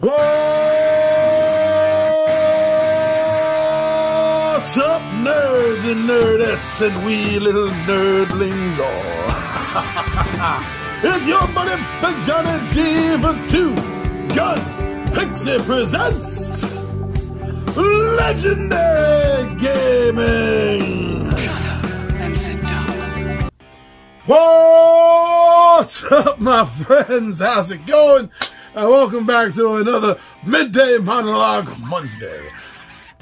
What's up, nerds and nerdettes and wee little nerdlings all? It's your buddy Big Johnny G for Two Gun Pixie presents Legendary Gaming. Shut up and sit down. What's up, my friends? How's it going? Welcome back to another Midday Monologue Monday.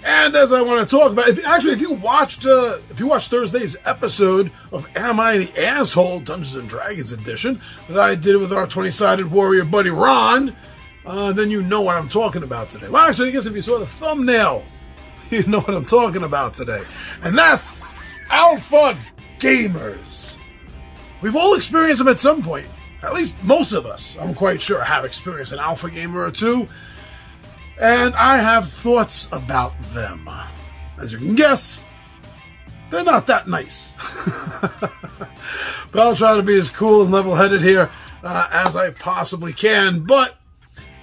And as I want to talk about, if you watched Thursday's episode of Am I the Asshole Dungeons and Dragons edition that I did with our 20-sided warrior buddy Ron, then you know what I'm talking about today. Well, actually, I guess if you saw the thumbnail, you know what I'm talking about today. And that's alpha gamers. We've all experienced them at some point. At least most of us, I'm quite sure, have experienced an alpha gamer or two. And I have thoughts about them. As you can guess, they're not that nice. But I'll try to be as cool and level-headed here as I possibly can. But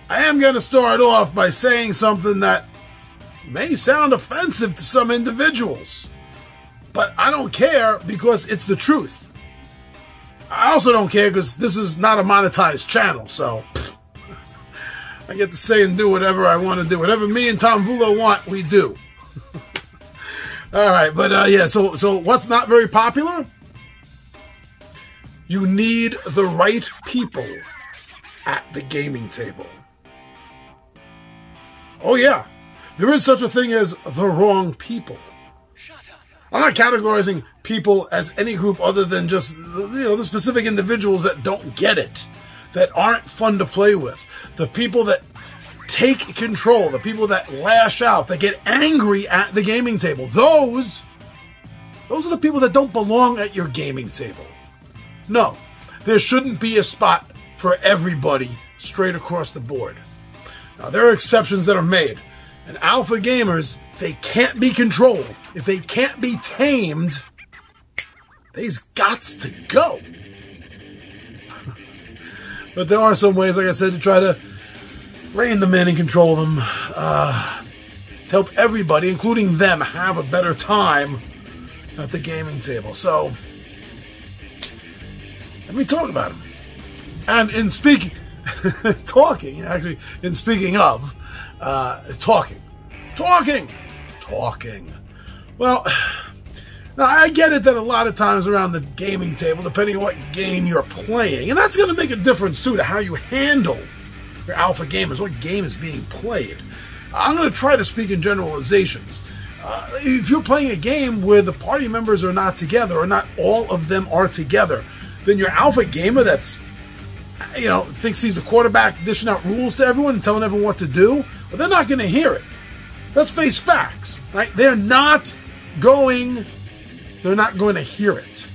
I am going to start off by saying something that may sound offensive to some individuals. But I don't care because it's the truth. I also don't care because this is not a monetized channel, so I get to say and do whatever I want to do. Whatever me and Tom Vulo want, we do. Alright, but yeah, so what's not very popular? You need the right people at the gaming table. Oh yeah, there is such a thing as the wrong people. I'm not categorizing people as any group other than just, the specific individuals that don't get it, that aren't fun to play with, the people that take control, the people that lash out, that get angry at the gaming table. Those are the people that don't belong at your gaming table. No, there shouldn't be a spot for everybody straight across the board. Now, there are exceptions that are made, and alpha gamers, they can't be controlled. If they can't be tamed, they's gots to go. But there are some ways, like I said, to try to rein them in and control them. To help everybody, including them, have a better time at the gaming table. So, let me talk about them. And in speaking of, talking. Well, now I get it that a lot of times around the gaming table, depending on what game you're playing, and that's going to make a difference too to how you handle your alpha gamers, what game is being played. I'm going to try to speak in generalizations. If you're playing a game where the party members are not together, or not all of them are together, then your alpha gamer that's, thinks he's the quarterback dishing out rules to everyone and telling everyone what to do, well, they're not going to hear it. Let's face facts, right? They're not going to hear it.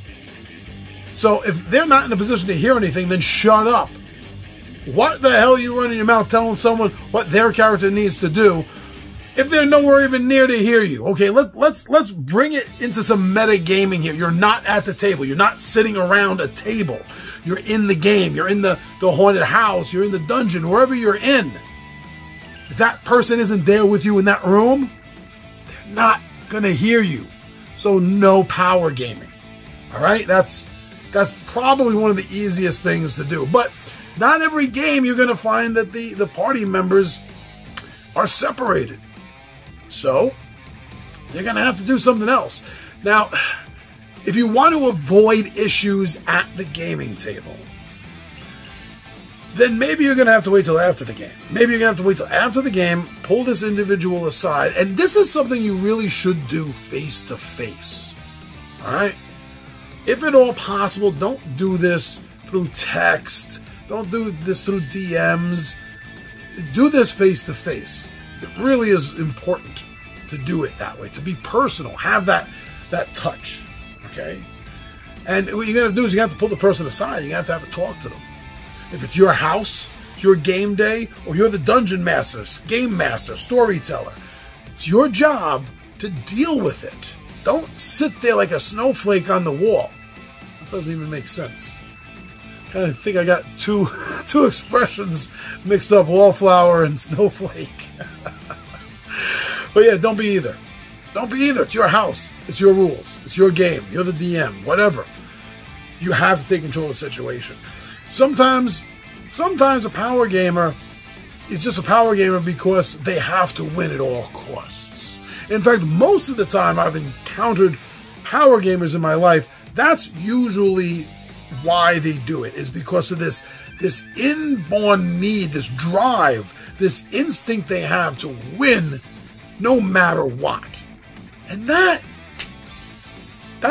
So if they're not in a position to hear anything, then shut up. What the hell are you running your mouth telling someone what their character needs to do if they're nowhere even near to hear you? Okay, let's bring it into some meta gaming here. You're not at the table. You're not sitting around a table. You're in the game. You're in the haunted house. You're in the dungeon. Wherever you're in. If that person isn't there with you in that room, they're not going to hear you. So no power gaming. All right? That's probably one of the easiest things to do. But not every game you're going to find that the party members are separated. So you're going to have to do something else. Now, if you want to avoid issues at the gaming table, then maybe you're going to have to wait till after the game. Maybe you're going to have to wait till after the game, pull this individual aside, and this is something you really should do face-to-face. All right? If at all possible, don't do this through text. Don't do this through DMs. Do this face-to-face. It really is important to do it that way, to be personal, have that touch, okay? And what you're going to do is you have to pull the person aside. You have to have a talk to them. If it's your house, it's your game day, or you're the dungeon master, game master, storyteller, it's your job to deal with it. Don't sit there like a snowflake on the wall. That doesn't even make sense. I think I got two expressions mixed up: wallflower and snowflake. But yeah, don't be either. Don't be either. It's your house. It's your rules. It's your game. You're the DM. Whatever. You have to take control of the situation. Sometimes a power gamer is just a power gamer because they have to win at all costs. In fact, most of the time I've encountered power gamers in my life, that's usually why they do it, is because of this inborn need, this drive, this instinct they have to win no matter what. And that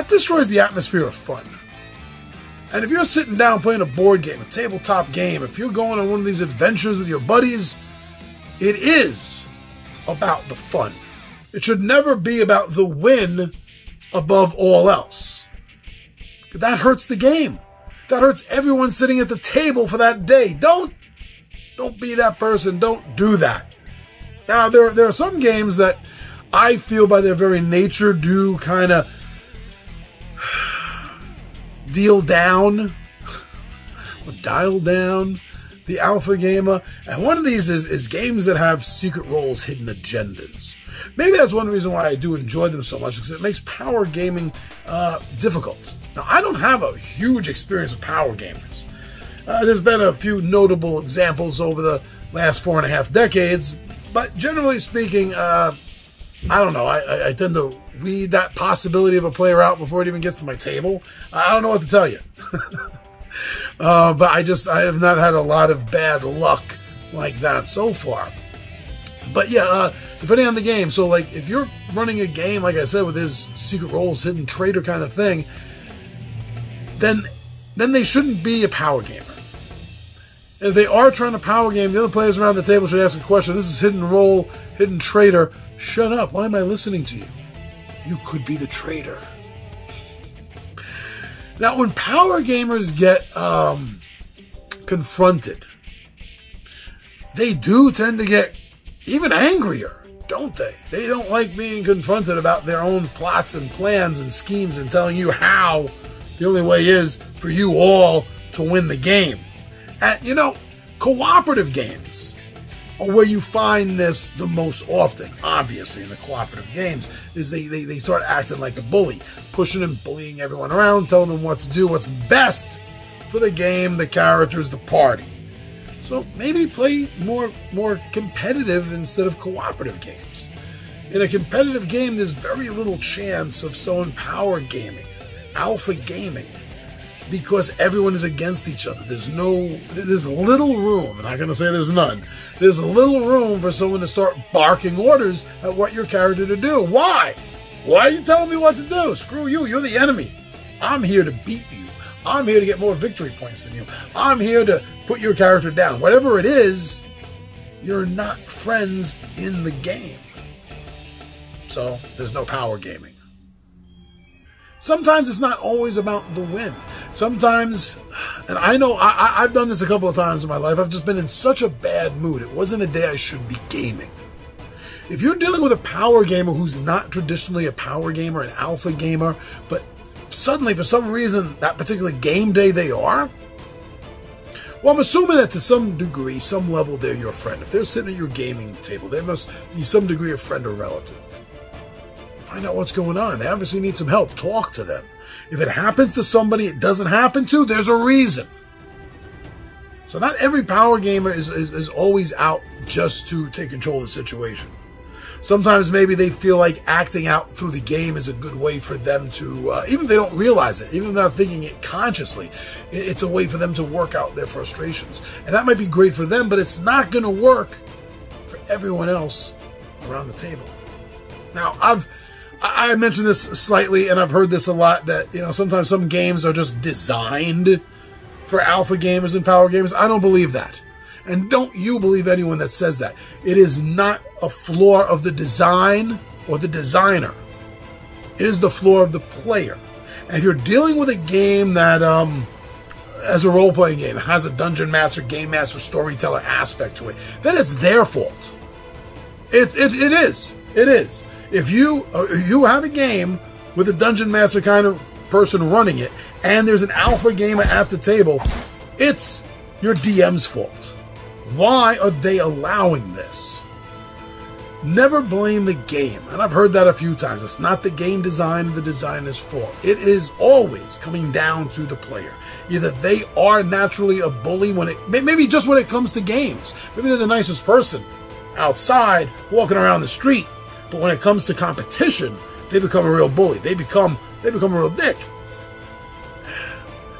destroys the atmosphere of fun. And if you're sitting down playing a board game, a tabletop game, if you're going on one of these adventures with your buddies, it is about the fun. It should never be about the win above all else. That hurts the game. That hurts everyone sitting at the table for that day. Don't be that person. Don't do that. Now, there are some games that I feel by their very nature do kind of dial down the alpha gamer. And one of these is games that have secret roles, hidden agendas. Maybe that's one reason why I do enjoy them so much, because it makes power gaming difficult. Now, I don't have a huge experience with power gamers. There's been a few notable examples over the last 4.5 decades, but generally speaking, I don't know. I tend to weed that possibility of a player out before it even gets to my table. I don't know what to tell you. But I have not had a lot of bad luck like that so far. But yeah, depending on the game. So like if you're running a game, like I said, with his secret roles, hidden traitor kind of thing, then they shouldn't be a power gamer. And if they are trying to power game, the other players around the table should ask a question. This is hidden role, hidden traitor. Shut up. Why am I listening to you? You could be the traitor. Now, when power gamers get confronted, they do tend to get even angrier, don't they? They don't like being confronted about their own plots and plans and schemes and telling you how the only way is for you all to win the game. And, cooperative games are where you find this the most often, obviously, in the cooperative games, is they start acting like the bully, pushing and bullying everyone around, telling them what to do, what's best for the game, the characters, the party. So maybe play more competitive instead of cooperative games. In a competitive game, there's very little chance of someone power gaming, alpha gaming, because everyone is against each other. There's little room. I'm not going to say there's none. There's little room for someone to start barking orders at what your character to do. Why? Why are you telling me what to do? Screw you. You're the enemy. I'm here to beat you. I'm here to get more victory points than you. I'm here to put your character down. Whatever it is, you're not friends in the game. So there's no power gaming. Sometimes it's not always about the win. Sometimes, and I know I've done this a couple of times in my life, I've just been in such a bad mood. It wasn't a day I should be gaming. If you're dealing with a power gamer who's not traditionally a power gamer, an alpha gamer, but suddenly for some reason that particular game day they are, well, I'm assuming that to some degree, some level, they're your friend. If they're sitting at your gaming table, they must be some degree of friend or relative. Find out what's going on. They obviously need some help. Talk to them. If it happens to somebody it doesn't happen to, there's a reason. So not every power gamer is always out just to take control of the situation. Sometimes maybe they feel like acting out through the game is a good way for them to, even if they don't realize it, even if they're not thinking it consciously, it's a way for them to work out their frustrations. And that might be great for them, but it's not going to work for everyone else around the table. Now, I mentioned this slightly, and I've heard this a lot, that, sometimes some games are just designed for alpha gamers and power gamers. I don't believe that. And don't you believe anyone that says that. It is not a flaw of the design or the designer. It is the flaw of the player. And if you're dealing with a game that, as a role-playing game, has a dungeon master, game master, storyteller aspect to it, then it's their fault. It is. It is. If you have a game with a dungeon master kind of person running it, and there's an alpha gamer at the table, It's your DM's fault. Why are they allowing this? Never blame the game. And I've heard that a few times. It's not the game design or the designer's fault. It is always coming down to the player. Either they are naturally a bully maybe just when it comes to games. Maybe they're the nicest person outside walking around the street. But when it comes to competition, they become a real bully. They become a real dick.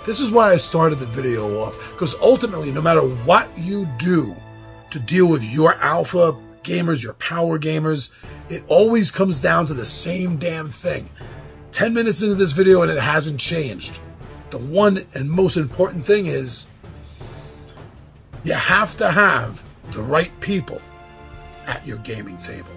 This is why I started the video off. Because ultimately, no matter what you do to deal with your alpha gamers, your power gamers, it always comes down to the same damn thing. 10 minutes into this video and it hasn't changed. The one and most important thing is you have to have the right people at your gaming table.